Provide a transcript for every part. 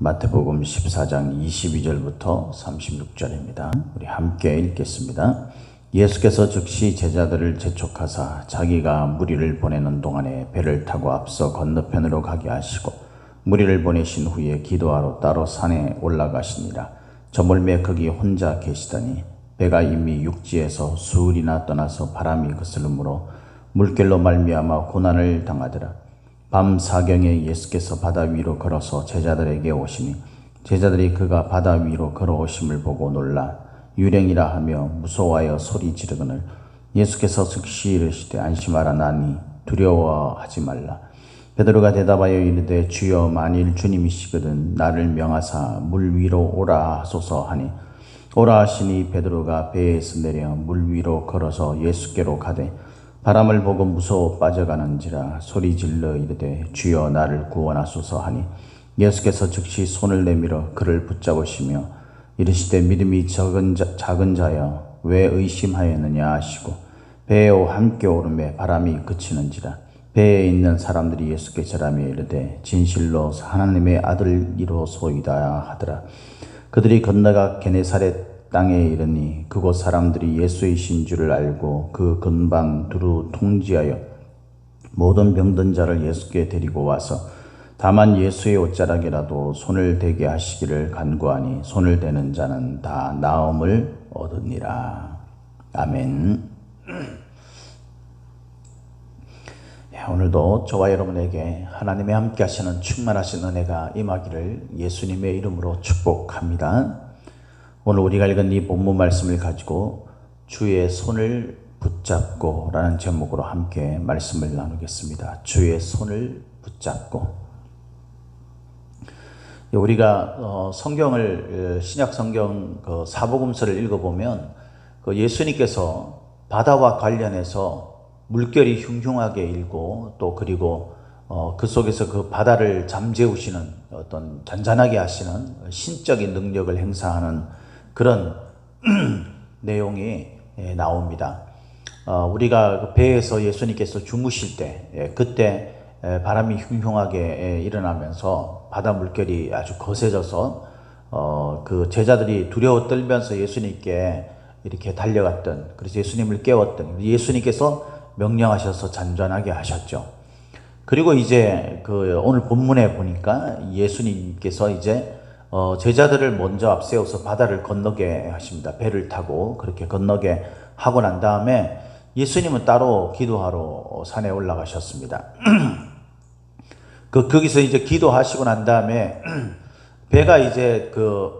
마태복음 14장 22절부터 36절입니다. 우리 함께 읽겠습니다. 예수께서 즉시 제자들을 재촉하사 자기가 무리를 보내는 동안에 배를 타고 앞서 건너편으로 가게 하시고 무리를 보내신 후에 기도하러 따로 산에 올라가시니라. 저물매 거기 혼자 계시더니 배가 이미 육지에서 수흘이나 떠나서 바람이 거스름으로 물결로 말미암아 고난을 당하더라. 밤 사경에 예수께서 바다 위로 걸어서 제자들에게 오시니 제자들이 그가 바다 위로 걸어오심을 보고 놀라 유령이라 하며 무서워하여 소리 지르거늘 예수께서 즉시 이르시되 안심하라 나니 두려워하지 말라. 베드로가 대답하여 이르되 주여 만일 주님이시거든 나를 명하사 물 위로 오라 하소서 하니 오라 하시니 베드로가 배에서 내려 물 위로 걸어서 예수께로 가되 바람을 보고 무서워 빠져가는지라 소리 질러 이르되 주여 나를 구원하소서 하니 예수께서 즉시 손을 내밀어 그를 붙잡으시며 이르시되 믿음이 작은 자여 왜 의심하였느냐 하시고 배에 함께 오르매 바람이 그치는지라. 배에 있는 사람들이 예수께 절하며 이르되 진실로 하나님의 아들이로소이다 하더라. 그들이 건너가 게네사렛 땅에 이르니 그곳 사람들이 예수이신 줄을 알고 그 근방 두루 통지하여 모든 병든 자를 예수께 데리고 와서 다만 예수의 옷자락이라도 손을 대게 하시기를 간구하니 손을 대는 자는 다 나음을 얻으니라. 아멘. 오늘도 저와 여러분에게 하나님의 함께 하시는 충만하신 은혜가 임하기를 예수님의 이름으로 축복합니다. 오늘 우리가 읽은 이 본문 말씀을 가지고 주의 손을 붙잡고 라는 제목으로 함께 말씀을 나누겠습니다. 주의 손을 붙잡고. 우리가 성경을 신약 성경 그 사복음서를 읽어보면 그 예수님께서 바다와 관련해서 물결이 흉흉하게 일고 또 그리고 그 속에서 그 바다를 잠재우시는 어떤 잔잔하게 하시는 신적인 능력을 행사하는 그런 내용이 나옵니다. 우리가 배에서 예수님께서 주무실 때 그때 바람이 흉흉하게 일어나면서 바다 물결이 아주 거세져서 그 제자들이 두려워 떨면서 예수님께 이렇게 달려갔던, 그래서 예수님을 깨웠던, 예수님께서 명령하셔서 잔잔하게 하셨죠. 그리고 이제 그 오늘 본문에 보니까 예수님께서 이제 제자들을 먼저 앞세워서 바다를 건너게 하십니다. 배를 타고 그렇게 건너게 하고 난 다음에 예수님은 따로 기도하러 산에 올라가셨습니다. 거기서 이제 기도하시고 난 다음에 배가 이제 그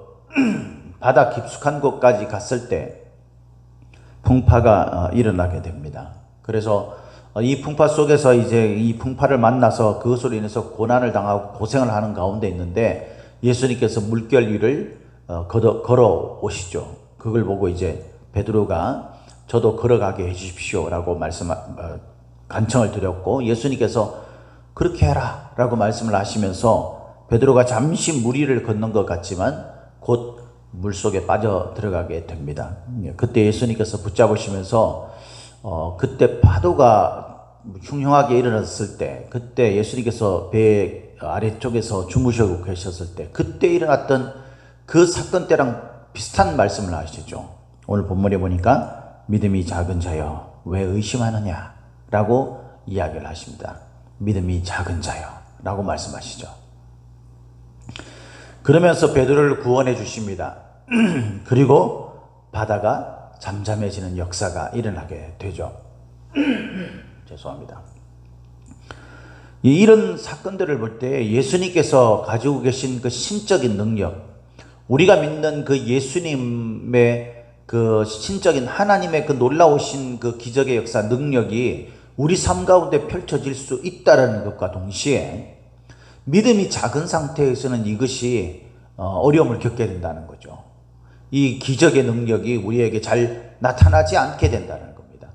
바다 깊숙한 곳까지 갔을 때 풍파가 일어나게 됩니다. 그래서 이 풍파 속에서 이제 이 풍파를 만나서 그것으로 인해서 고난을 당하고 고생을 하는 가운데 있는데 예수님께서 물결 위를 걸어 오시죠. 그걸 보고 이제 베드로가 저도 걸어가게 해주십시오 라고 간청을 드렸고 예수님께서 그렇게 해라 라고 말씀을 하시면서 베드로가 잠시 물 위를 걷는 것 같지만 곧 물속에 빠져 들어가게 됩니다. 그때 예수님께서 붙잡으시면서 그때 파도가 흉흉하게 일어났을 때 그때 예수님께서 배 아래쪽에서 주무시고 계셨을 때 그때 일어났던 그 사건 때랑 비슷한 말씀을 하시죠. 오늘 본문에 보니까 믿음이 작은 자여 왜 의심하느냐 라고 이야기를 하십니다. 믿음이 작은 자여 라고 말씀하시죠. 그러면서 베드로를 구원해 주십니다. 그리고 바다가 잠잠해지는 역사가 일어나게 되죠. 죄송합니다. 이런 사건들을 볼 때 예수님께서 가지고 계신 그 신적인 능력, 우리가 믿는 그 예수님의 그 신적인 하나님의 그 놀라우신 그 기적의 역사 능력이 우리 삶 가운데 펼쳐질 수 있다는 것과 동시에 믿음이 작은 상태에서는 이것이 어려움을 겪게 된다는 거죠. 이 기적의 능력이 우리에게 잘 나타나지 않게 된다는 겁니다.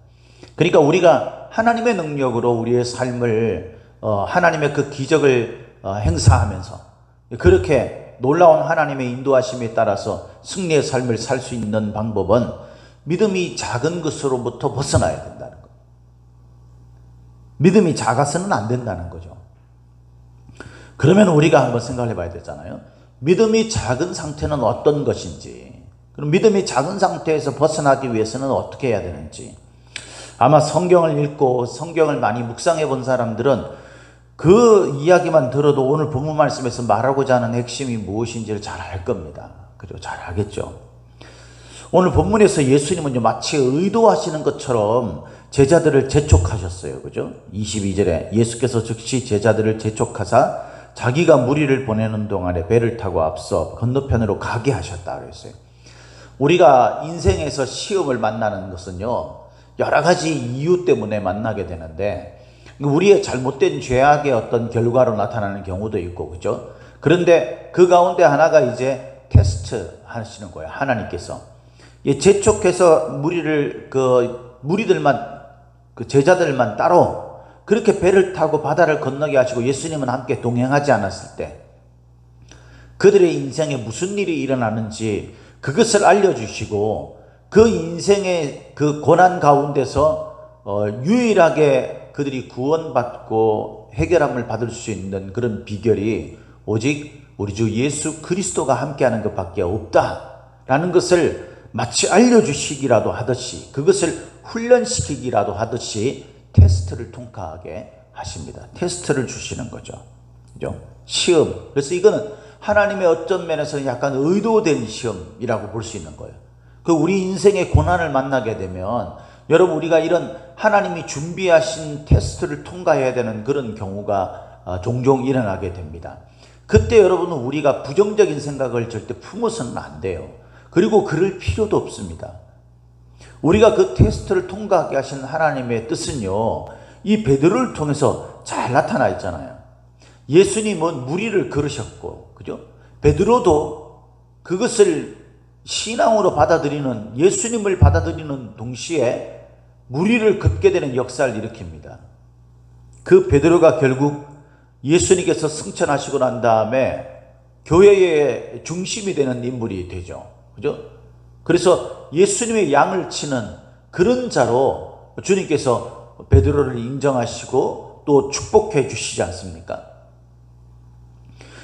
그러니까 우리가 하나님의 능력으로 우리의 삶을 하나님의 그 기적을 행사하면서 그렇게 놀라운 하나님의 인도하심에 따라서 승리의 삶을 살 수 있는 방법은 믿음이 작은 것으로부터 벗어나야 된다는 겁니다. 믿음이 작아서는 안 된다는 거죠. 그러면 우리가 한번 생각을 해봐야 되잖아요. 믿음이 작은 상태는 어떤 것인지, 그럼 믿음이 작은 상태에서 벗어나기 위해서는 어떻게 해야 되는지, 아마 성경을 읽고 성경을 많이 묵상해 본 사람들은 그 이야기만 들어도 오늘 본문 말씀에서 말하고자 하는 핵심이 무엇인지를 잘 알 겁니다. 그죠? 잘 알겠죠? 오늘 본문에서 예수님은 마치 의도하시는 것처럼 제자들을 재촉하셨어요. 그죠? 22절에 예수께서 즉시 제자들을 재촉하사 자기가 무리를 보내는 동안에 배를 타고 앞서 건너편으로 가게 하셨다 그랬어요. 우리가 인생에서 시험을 만나는 것은요, 여러 가지 이유 때문에 만나게 되는데, 우리의 잘못된 죄악의 어떤 결과로 나타나는 경우도 있고, 그죠? 그런데 그 가운데 하나가 이제 테스트 하시는 거예요. 하나님께서. 재촉해서 무리들만, 제자들만 따로 그렇게 배를 타고 바다를 건너게 하시고 예수님은 함께 동행하지 않았을 때 그들의 인생에 무슨 일이 일어나는지 그것을 알려주시고 그 인생의 그 고난 가운데서 유일하게 그들이 구원받고 해결함을 받을 수 있는 그런 비결이 오직 우리 주 예수 그리스도가 함께하는 것밖에 없다라는 것을 마치 알려주시기라도 하듯이, 그것을 훈련시키기라도 하듯이 테스트를 통과하게 하십니다. 테스트를 주시는 거죠. 그죠? 시험. 그래서 이거는 하나님의 어떤 면에서는 약간 의도된 시험이라고 볼 수 있는 거예요. 그 우리 인생의 고난을 만나게 되면 여러분, 우리가 이런 하나님이 준비하신 테스트를 통과해야 되는 그런 경우가 종종 일어나게 됩니다. 그때 여러분은 우리가 부정적인 생각을 절대 품어서는 안 돼요. 그리고 그럴 필요도 없습니다. 우리가 그 테스트를 통과하게 하신 하나님의 뜻은요, 이 베드로를 통해서 잘 나타나 있잖아요. 예수님은 무리를 걸으셨고, 그죠? 베드로도 그것을 신앙으로 받아들이는, 예수님을 받아들이는 동시에 무리를 걷게 되는 역사를 일으킵니다. 그 베드로가 결국 예수님께서 승천하시고 난 다음에 교회의 중심이 되는 인물이 되죠. 그죠? 그래서 예수님의 양을 치는 그런 자로 주님께서 베드로를 인정하시고 또 축복해 주시지 않습니까?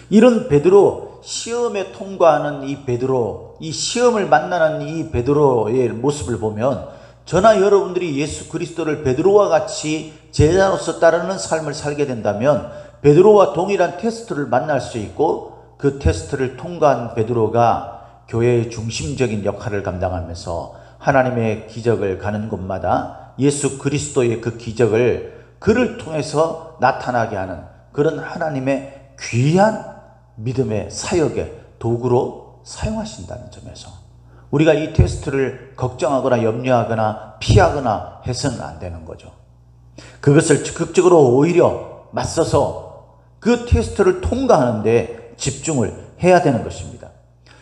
이런 베드로, 시험에 통과하는 이 베드로, 이 시험을 만나는 이 베드로의 모습을 보면 저나 여러분들이 예수 그리스도를 베드로와 같이 제자로서 따르는 삶을 살게 된다면 베드로와 동일한 테스트를 만날 수 있고, 그 테스트를 통과한 베드로가 교회의 중심적인 역할을 감당하면서 하나님의 기적을 가는 곳마다 예수 그리스도의 그 기적을 그를 통해서 나타나게 하는 그런 하나님의 귀한 믿음의 사역의 도구로 사용하신다는 점에서 우리가 이 테스트를 걱정하거나 염려하거나 피하거나 해서는 안 되는 거죠. 그것을 적극적으로 오히려 맞서서 그 테스트를 통과하는 데 집중을 해야 되는 것입니다.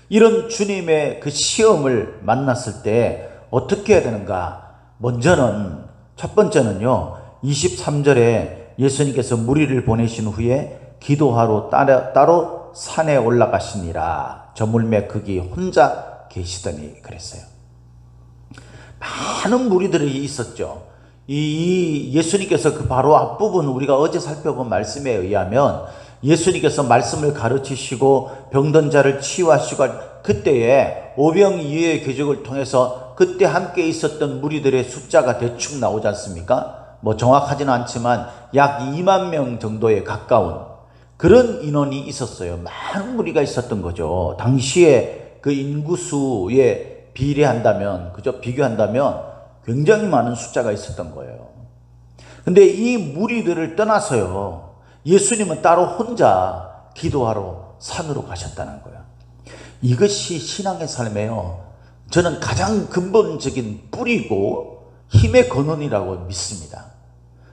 이런 주님의 그 시험을 만났을 때 어떻게 해야 되는가? 먼저는, 첫 번째는요, 23절에 예수님께서 무리를 보내신 후에 기도하러 따로 산에 올라가시니라. 저물매 거기 혼자 계시더니 그랬어요. 많은 무리들이 있었죠. 이 예수님께서 그 바로 앞부분 우리가 어제 살펴본 말씀에 의하면 예수님께서 말씀을 가르치시고 병든 자를 치유하시고 그때에 오병이어의 기적을 통해서 그때 함께 있었던 무리들의 숫자가 대충 나오지 않습니까? 뭐 정확하지는 않지만 약 2만 명 정도에 가까운 그런 인원이 있었어요. 많은 무리가 있었던 거죠. 당시에 그 인구수에 비례한다면, 그죠? 비교한다면 굉장히 많은 숫자가 있었던 거예요. 근데 이 무리들을 떠나서요, 예수님은 따로 혼자 기도하러 산으로 가셨다는 거예요. 이것이 신앙의 삶에요, 저는 가장 근본적인 뿌리고 힘의 근원이라고 믿습니다.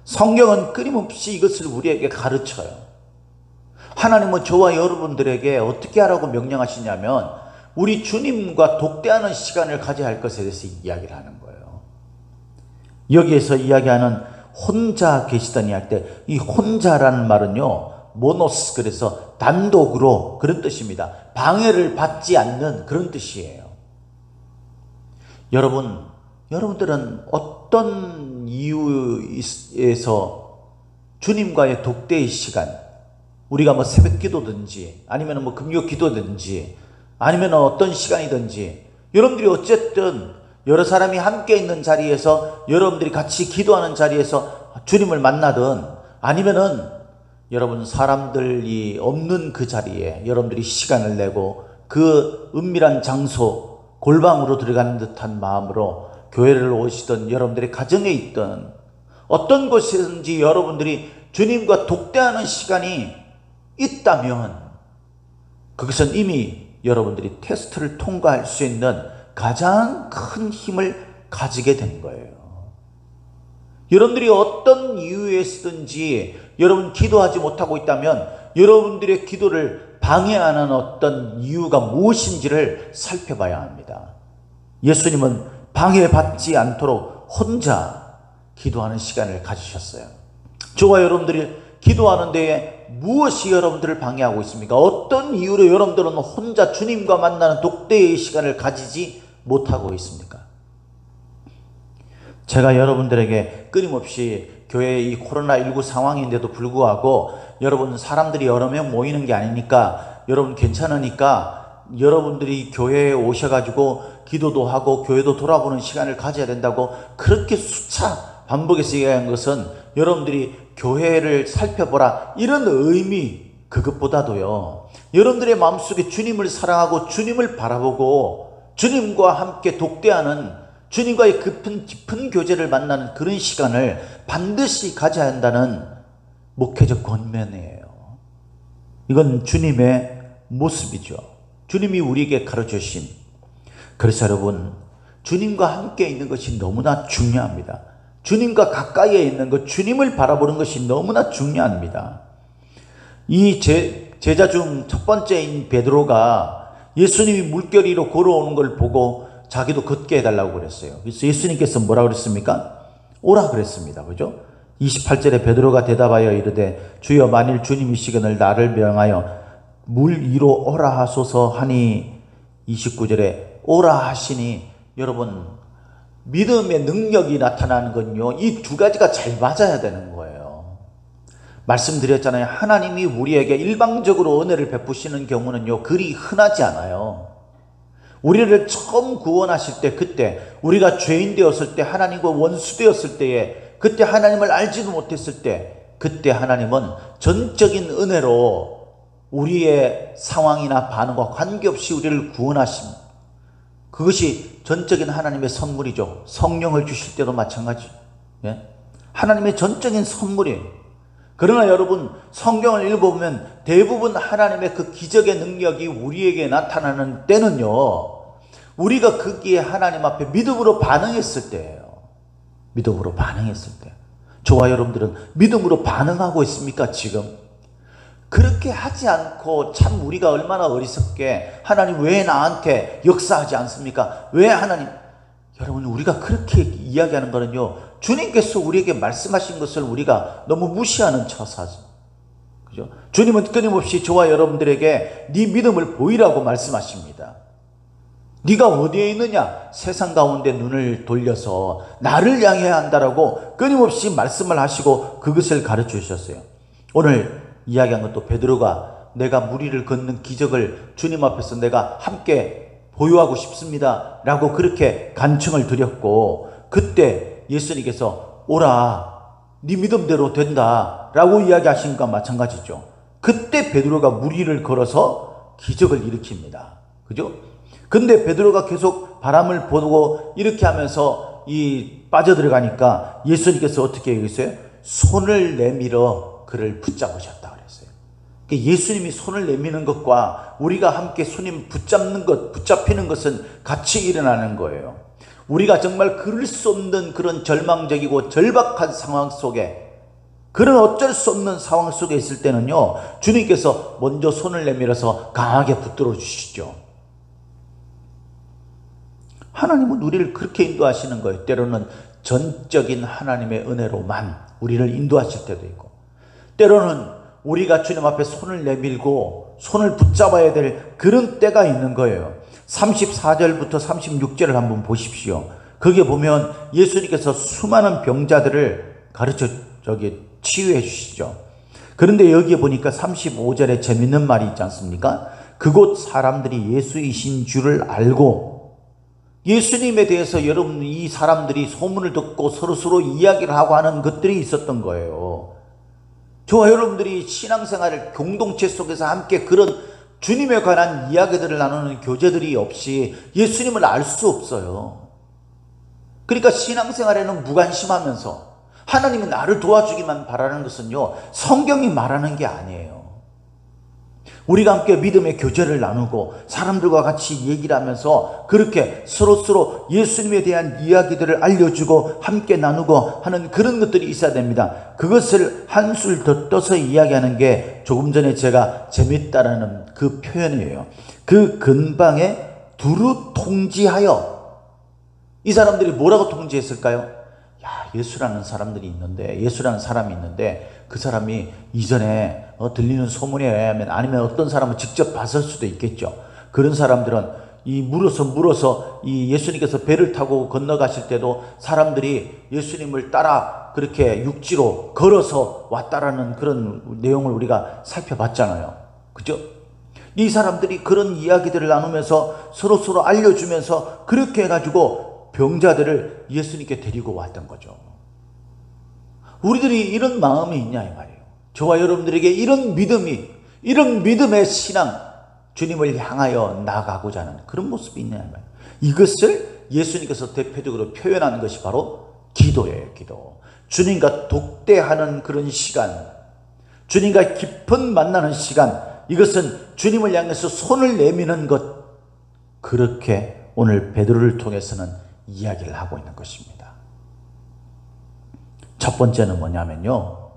성경은 끊임없이 이것을 우리에게 가르쳐요. 하나님은 저와 여러분들에게 어떻게 하라고 명령하시냐면 우리 주님과 독대하는 시간을 가져야 할 것에 대해서 이야기를 하는 거예요. 여기에서 이야기하는 혼자 계시더니 할 때 이 혼자라는 말은요, 모노스, 그래서 단독으로, 그런 뜻입니다. 방해를 받지 않는 그런 뜻이에요. 여러분들은 어떤 이유에서 주님과의 독대의 시간, 우리가 뭐 새벽 기도든지 아니면 뭐 금요 기도든지 아니면 어떤 시간이든지 여러분들이 어쨌든 여러 사람이 함께 있는 자리에서 여러분들이 같이 기도하는 자리에서 주님을 만나든 아니면은 여러분 사람들이 없는 그 자리에 여러분들이 시간을 내고 그 은밀한 장소 골방으로 들어가는 듯한 마음으로 교회를 오시던 여러분들의 가정에 있던 어떤 곳이든지 여러분들이 주님과 독대하는 시간이 있다면 그것은 이미 여러분들이 테스트를 통과할 수 있는 가장 큰 힘을 가지게 된 거예요. 여러분들이 어떤 이유에서든지 여러분 기도하지 못하고 있다면 여러분들의 기도를 방해하는 어떤 이유가 무엇인지를 살펴봐야 합니다. 예수님은 방해받지 않도록 혼자 기도하는 시간을 가지셨어요. 저와 여러분들이 기도하는 데에 무엇이 여러분들을 방해하고 있습니까? 어떤 이유로 여러분들은 혼자 주님과 만나는 독대의 시간을 가지지 못하고 있습니까? 제가 여러분들에게 끊임없이 교회의 이 코로나19 상황인데도 불구하고 여러분 사람들이 여러 명 모이는 게 아니니까 여러분 괜찮으니까 여러분들이 교회에 오셔가지고 기도도 하고 교회도 돌아보는 시간을 가져야 된다고 그렇게 수차 반복해서 얘기한 것은 여러분들이 교회를 살펴보라 이런 의미 그것보다도요 여러분들의 마음속에 주님을 사랑하고 주님을 바라보고 주님과 함께 독대하는 주님과의 깊은 교제를 만나는 그런 시간을 반드시 가져야 한다는 목회적 권면이에요. 이건 주님의 모습이죠. 주님이 우리에게 가르쳐주신. 그래서 여러분 주님과 함께 있는 것이 너무나 중요합니다. 주님과 가까이에 있는 것, 주님을 바라보는 것이 너무나 중요합니다. 이 제자 중 첫 번째인 베드로가 예수님이 물결 위로 걸어오는 걸 보고 자기도 걷게 해달라고 그랬어요. 그래서 예수님께서 뭐라 그랬습니까? 오라 그랬습니다. 그죠? 28절에 베드로가 대답하여 이르되 주여 만일 주님이시거늘 나를 명하여 물 위로 오라 하소서 하니 29절에 오라 하시니 여러분 믿음의 능력이 나타나는 건요 이 두 가지가 잘 맞아야 되는 거예요. 말씀드렸잖아요. 하나님이 우리에게 일방적으로 은혜를 베푸시는 경우는요 그리 흔하지 않아요. 우리를 처음 구원하실 때 그때 우리가 죄인 되었을 때 하나님과 원수 되었을 때에 그때 하나님을 알지도 못했을 때 그때 하나님은 전적인 은혜로 우리의 상황이나 반응과 관계없이 우리를 구원하십니다. 그것이 전적인 하나님의 선물이죠. 성령을 주실 때도 마찬가지. 예? 하나님의 전적인 선물이에요. 그러나 여러분 성경을 읽어보면 대부분 하나님의 그 기적의 능력이 우리에게 나타나는 때는요 우리가 거기에 하나님 앞에 믿음으로 반응했을 때예요. 믿음으로 반응했을 때. 저와 여러분들은 믿음으로 반응하고 있습니까 지금? 그렇게 하지 않고 참 우리가 얼마나 어리석게 하나님 왜 나한테 역사하지 않습니까? 왜 하나님 여러분 우리가 그렇게 이야기하는 거는요 주님께서 우리에게 말씀하신 것을 우리가 너무 무시하는 처사죠. 그죠? 주님은 끊임없이 저와 여러분들에게 네 믿음을 보이라고 말씀하십니다. 네가 어디에 있느냐? 세상 가운데 눈을 돌려서 나를 향해야 한다라고 끊임없이 말씀을 하시고 그것을 가르쳐 주셨어요. 오늘 이야기한 것도 베드로가 내가 물 위를 걷는 기적을 주님 앞에서 내가 함께 보유하고 싶습니다 라고 그렇게 간청을 드렸고 그때 예수님께서 오라 네 믿음대로 된다 라고 이야기하신 것과 마찬가지죠. 그때 베드로가 물 위를 걸어서 기적을 일으킵니다. 그죠? 근데 베드로가 계속 바람을 보고 이렇게 하면서 빠져들어가니까 예수님께서 어떻게 얘기했어요? 손을 내밀어 그를 붙잡으셨다 그랬어요. 예수님이 손을 내미는 것과 우리가 함께 손님 붙잡는 것, 붙잡히는 것은 같이 일어나는 거예요. 우리가 정말 그럴 수 없는 그런 절망적이고 절박한 상황 속에 그런 어쩔 수 없는 상황 속에 있을 때는요 주님께서 먼저 손을 내밀어서 강하게 붙들어 주시죠. 하나님은 우리를 그렇게 인도하시는 거예요. 때로는 전적인 하나님의 은혜로만 우리를 인도하실 때도 있고 때로는 우리가 주님 앞에 손을 내밀고 손을 붙잡아야 될 그런 때가 있는 거예요. 34절부터 36절을 한번 보십시오. 거기에 보면 예수님께서 수많은 병자들을 가르쳐 치유해 주시죠. 그런데 여기에 보니까 35절에 재밌는 말이 있지 않습니까? 그곳 사람들이 예수이신 줄을 알고, 예수님에 대해서 여러분 이 사람들이 소문을 듣고 서로 이야기를 하고 하는 것들이 있었던 거예요. 저와 여러분들이 신앙생활을 공동체 속에서 함께 그런 주님에 관한 이야기들을 나누는 교제들이 없이 예수님을 알 수 없어요. 그러니까 신앙생활에는 무관심하면서 하나님이 나를 도와주기만 바라는 것은요, 성경이 말하는 게 아니에요. 우리가 함께 믿음의 교제를 나누고 사람들과 같이 얘기를 하면서 그렇게 서로 예수님에 대한 이야기들을 알려주고 함께 나누고 하는 그런 것들이 있어야 됩니다. 그것을 한술 더 떠서 이야기하는 게 조금 전에 제가 재밌다라는 그 표현이에요. 그 근방에 두루 통지하여. 이 사람들이 뭐라고 통지했을까요? 예수라는 사람들이 있는데, 예수라는 사람이 있는데 그 사람이 이전에 들리는 소문에 의하면, 아니면 어떤 사람은 직접 봤을 수도 있겠죠. 그런 사람들은 이 물어서 이 예수님께서 배를 타고 건너가실 때도 사람들이 예수님을 따라 그렇게 육지로 걸어서 왔다라는 그런 내용을 우리가 살펴봤잖아요. 그죠? 이 사람들이 그런 이야기들을 나누면서 서로 알려주면서 그렇게 해가지고 병자들을 예수님께 데리고 왔던 거죠. 우리들이 이런 마음이 있냐 이 말이에요. 저와 여러분들에게 이런 믿음의 신앙, 주님을 향하여 나아가고자 하는 그런 모습이 있냐 이 말이에요. 이것을 예수님께서 대표적으로 표현하는 것이 바로 기도예요. 기도. 주님과 독대하는 그런 시간, 주님과 깊은 만나는 시간, 이것은 주님을 향해서 손을 내미는 것, 그렇게 오늘 베드로를 통해서는 이야기를 하고 있는 것입니다. 첫 번째는 뭐냐면요,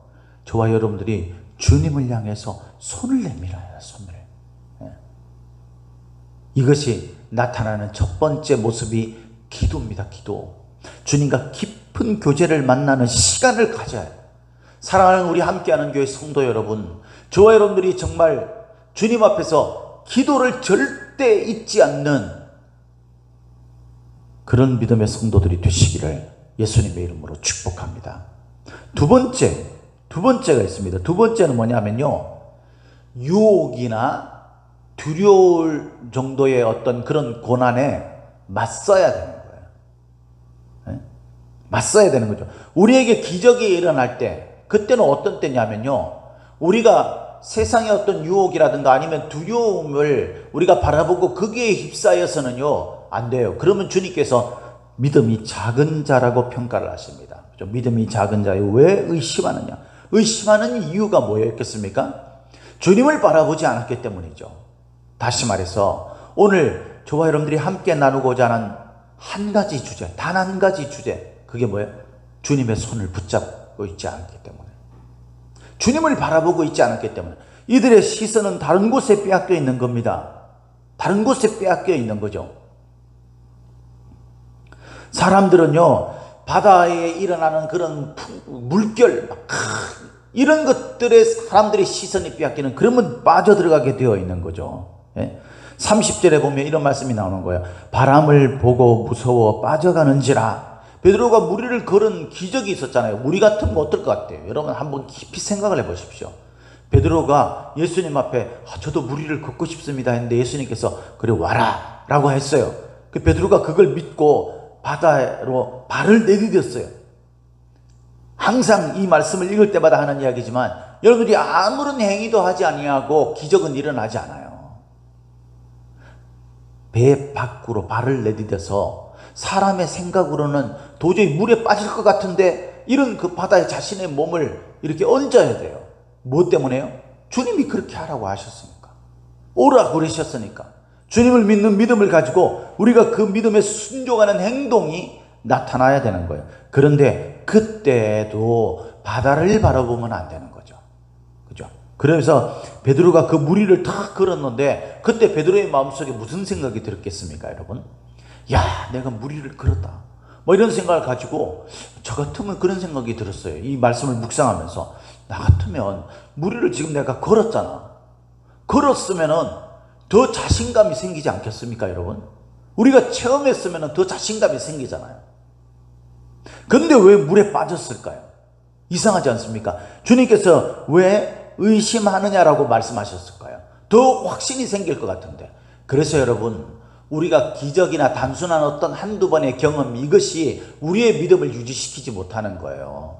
저와 여러분들이 주님을 향해서 손을 내밀어야 해요. 손을. 이것이 나타나는 첫 번째 모습이 기도입니다. 기도. 주님과 깊은 교제를 만나는 시간을 가져야 해요. 사랑하는 우리 함께하는 교회 성도 여러분, 저와 여러분들이 정말 주님 앞에서 기도를 절대 잊지 않는 그런 믿음의 성도들이 되시기를 예수님의 이름으로 축복합니다. 두 번째가 있습니다. 두 번째는 뭐냐면요, 유혹이나 두려울 정도의 어떤 그런 고난에 맞서야 되는 거예요. 맞서야 되는 거죠. 우리에게 기적이 일어날 때, 그때는 어떤 때냐면요, 우리가 세상의 어떤 유혹이라든가 아니면 두려움을 우리가 바라보고 거기에 휩싸여서는요, 안 돼요. 그러면 주님께서 믿음이 작은 자라고 평가를 하십니다. 믿음이 작은 자요. 왜 의심하느냐? 의심하는 이유가 뭐였겠습니까? 주님을 바라보지 않았기 때문이죠. 다시 말해서 오늘 저와 여러분들이 함께 나누고자 하는 한 가지 주제, 단 한 가지 주제, 그게 뭐예요? 주님의 손을 붙잡고 있지 않기 때문에, 주님을 바라보고 있지 않았기 때문에 이들의 시선은 다른 곳에 빼앗겨 있는 겁니다. 다른 곳에 빼앗겨 있는 거죠. 사람들은요, 바다에 일어나는 그런 물결, 이런 것들에 사람들의 시선이 빼앗기는, 그러면 빠져들어가게 되어 있는 거죠. 30절에 보면 이런 말씀이 나오는 거예요. 바람을 보고 무서워 빠져가는지라. 베드로가 무리를 걸은 기적이 있었잖아요. 우리 같으면 어떨 것 같아요? 여러분 한번 깊이 생각을 해보십시오. 베드로가 예수님 앞에 저도 무리를 걷고 싶습니다 했는데 예수님께서 그래 와라 라고 했어요. 베드로가 그걸 믿고 바다로 발을 내디뎠어요. 항상 이 말씀을 읽을 때마다 하는 이야기지만 여러분들이 아무런 행위도 하지 아니하고 기적은 일어나지 않아요. 배 밖으로 발을 내디뎌서 사람의 생각으로는 도저히 물에 빠질 것 같은데 이런 그 바다에 자신의 몸을 이렇게 얹어야 돼요. 뭐 때문에요? 주님이 그렇게 하라고 하셨으니까, 오라 그러셨으니까. 주님을 믿는 믿음을 가지고 우리가 그 믿음에 순종하는 행동이 나타나야 되는 거예요. 그런데 그때도 바다를 바라보면 안 되는 거죠. 그죠? 그래서 베드로가 그 무리를 다 걸었는데 그때 베드로의 마음속에 무슨 생각이 들었겠습니까, 여러분? 야, 내가 무리를 걸었다. 뭐 이런 생각을 가지고 저 같으면 그런 생각이 들었어요. 이 말씀을 묵상하면서 나 같으면 무리를 지금 내가 걸었잖아. 걸었으면은 더 자신감이 생기지 않겠습니까, 여러분? 우리가 체험했으면 더 자신감이 생기잖아요. 그런데 왜 물에 빠졌을까요? 이상하지 않습니까? 주님께서 왜 의심하느냐라고 말씀하셨을까요? 더 확신이 생길 것 같은데. 그래서 여러분, 우리가 기적이나 단순한 어떤 한두 번의 경험, 이것이 우리의 믿음을 유지시키지 못하는 거예요.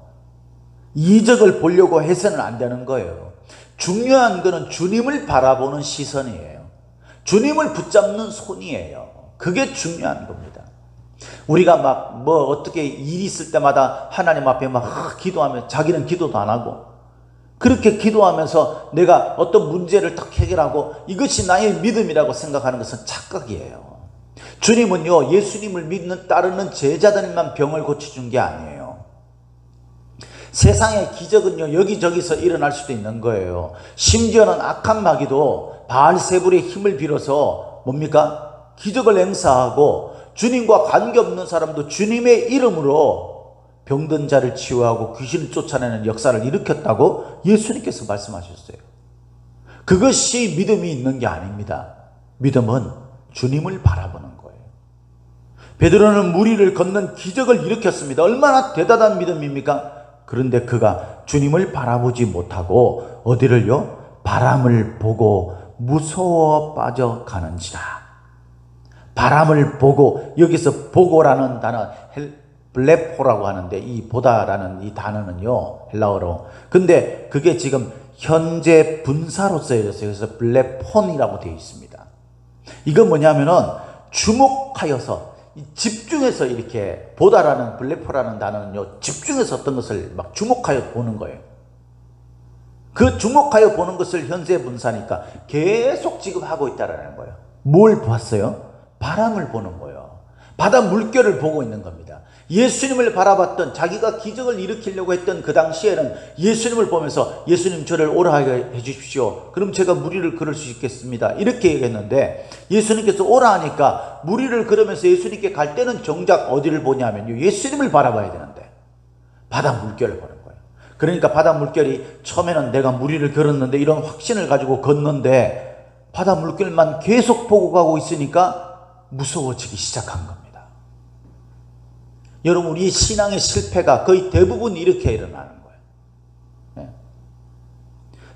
이적을 보려고 해서는 안 되는 거예요. 중요한 것은 주님을 바라보는 시선이에요. 주님을 붙잡는 손이에요. 그게 중요한 겁니다. 우리가 막 어떻게 일이 있을 때마다 하나님 앞에 막 기도하면, 자기는 기도도 안 하고, 그렇게 기도하면서 내가 어떤 문제를 딱 해결하고 이것이 나의 믿음이라고 생각하는 것은 착각이에요. 주님은요, 예수님을 믿는 따르는 제자들만 병을 고쳐준 게 아니에요. 세상의 기적은요, 여기저기서 일어날 수도 있는 거예요. 심지어는 악한 마귀도 바알세불의 힘을 빌어서 뭡니까? 기적을 행사하고, 주님과 관계없는 사람도 주님의 이름으로 병든 자를 치유하고 귀신을 쫓아내는 역사를 일으켰다고 예수님께서 말씀하셨어요. 그것이 믿음이 있는 게 아닙니다. 믿음은 주님을 바라보는 거예요. 베드로는 물 위를 걷는 기적을 일으켰습니다. 얼마나 대단한 믿음입니까? 그런데 그가 주님을 바라보지 못하고 어디를요? 바람을 보고 무서워 빠져가는지라. 바람을 보고, 여기서 보고라는 단어 블레포라고 하는데, 이 보다라는 이 단어는요, 헬라어로, 근데 그게 지금 현재 분사로 쓰여졌어요. 그래서 블레폰이라고 되어 있습니다. 이건 뭐냐면은 주목하여서, 집중해서, 이렇게 보다라는 블레포라는 단어는요, 집중해서 어떤 것을 막 주목하여 보는 거예요. 그 주목하여 보는 것을 현재 분사니까 계속 지금 하고 있다라는 거예요. 뭘 봤어요? 바람을 보는 거예요. 바다 물결을 보고 있는 겁니다. 예수님을 바라봤던, 자기가 기적을 일으키려고 했던 그 당시에는 예수님을 보면서, 예수님 저를 오라 하게 해주십시오. 그럼 제가 물 위를 걸을 수 있겠습니다. 이렇게 얘기했는데, 예수님께서 오라 하니까 물 위를 걸으면서 예수님께 갈 때는 정작 어디를 보냐면요, 예수님을 바라봐야 되는데 바다 물결을 보는 거예요. 그러니까 바다 물결이, 처음에는 내가 물 위를 걸었는데 이런 확신을 가지고 걷는데 바다 물결만 계속 보고 가고 있으니까 무서워지기 시작한 겁니다. 여러분, 우리 신앙의 실패가 거의 대부분 이렇게 일어나는 거예요.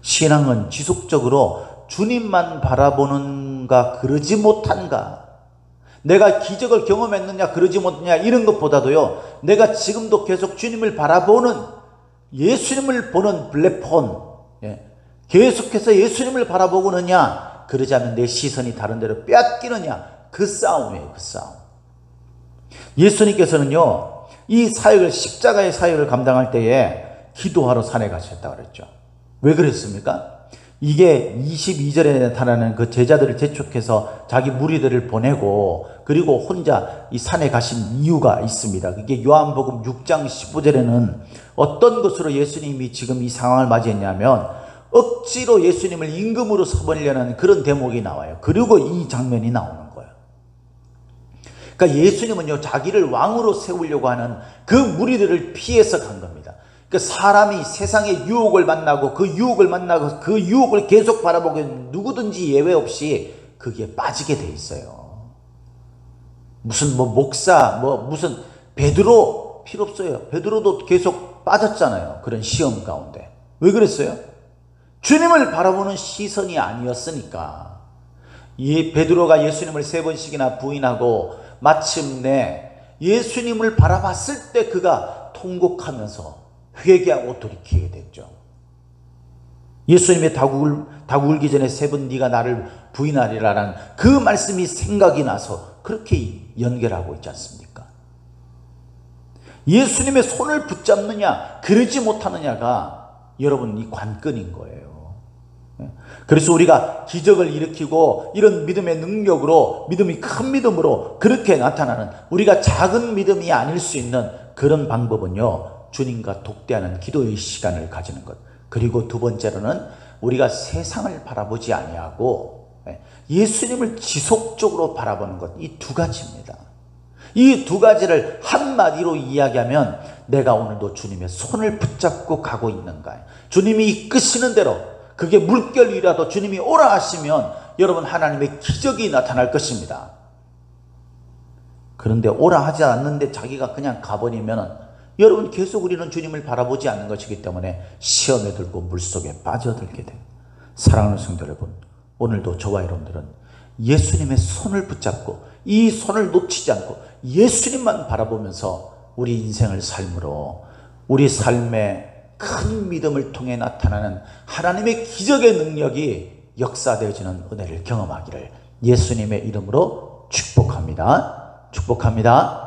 신앙은 지속적으로 주님만 바라보는가, 그러지 못한가, 내가 기적을 경험했느냐, 그러지 못했느냐, 이런 것보다도요, 내가 지금도 계속 주님을 바라보는, 예수님을 보는 블레폰, 계속해서 예수님을 바라보고느냐, 그러지 않으면 내 시선이 다른 데로 빼앗기느냐, 그 싸움이에요. 그 싸움. 예수님께서는요, 이 사역을, 십자가의 사역을 감당할 때에 기도하러 산에 가셨다고 그랬죠. 왜 그랬습니까? 이게 22절에 나타나는 그 제자들을 재촉해서 자기 무리들을 보내고, 그리고 혼자 이 산에 가신 이유가 있습니다. 그게 요한복음 6장 15절에는 어떤 것으로 예수님이 지금 이 상황을 맞이했냐면, 억지로 예수님을 임금으로 삼으려는 그런 대목이 나와요. 그리고 이 장면이 나오는 거예요. 그러니까 예수님은요, 자기를 왕으로 세우려고 하는 그 무리들을 피해서 간 겁니다. 그러니까 사람이 세상의 유혹을 만나고 그 유혹을 계속 바라보게, 누구든지 예외 없이 거기에 빠지게 돼 있어요. 무슨 목사, 무슨 베드로 필요 없어요. 베드로도 계속 빠졌잖아요. 그런 시험 가운데. 왜 그랬어요? 주님을 바라보는 시선이 아니었으니까. 이 베드로가 예수님을 3번씩이나 부인하고 마침내 예수님을 바라봤을 때 그가 통곡하면서 회개하고 돌이키게 됐죠. 예수님의 다구 울기 전에 3번 네가 나를 부인하리라라는 그 말씀이 생각이 나서 그렇게 연결하고 있지 않습니까? 예수님의 손을 붙잡느냐, 그러지 못하느냐가 여러분 이 관건인 거예요. 그래서 우리가 기적을 일으키고 이런 믿음의 능력으로, 믿음이 큰 믿음으로 그렇게 나타나는, 우리가 작은 믿음이 아닐 수 있는 그런 방법은요, 주님과 독대하는 기도의 시간을 가지는 것. 그리고 두 번째로는 우리가 세상을 바라보지 아니하고 예수님을 지속적으로 바라보는 것. 이 두 가지입니다. 이 두 가지를 한마디로 이야기하면, 내가 오늘도 주님의 손을 붙잡고 가고 있는가, 주님이 이끄시는 대로, 그게 물결 위라도 주님이 오라 하시면 여러분 하나님의 기적이 나타날 것입니다. 그런데 오라 하지 않는데 자기가 그냥 가버리면 여러분, 계속 우리는 주님을 바라보지 않는 것이기 때문에 시험에 들고 물속에 빠져들게 돼요. 사랑하는 성도 여러분, 오늘도 저와 여러분들은 예수님의 손을 붙잡고 이 손을 놓치지 않고 예수님만 바라보면서 우리 인생을 삶으로 우리 삶의 큰 믿음을 통해 나타나는 하나님의 기적의 능력이 역사되어지는 은혜를 경험하기를 예수님의 이름으로 축복합니다. 축복합니다.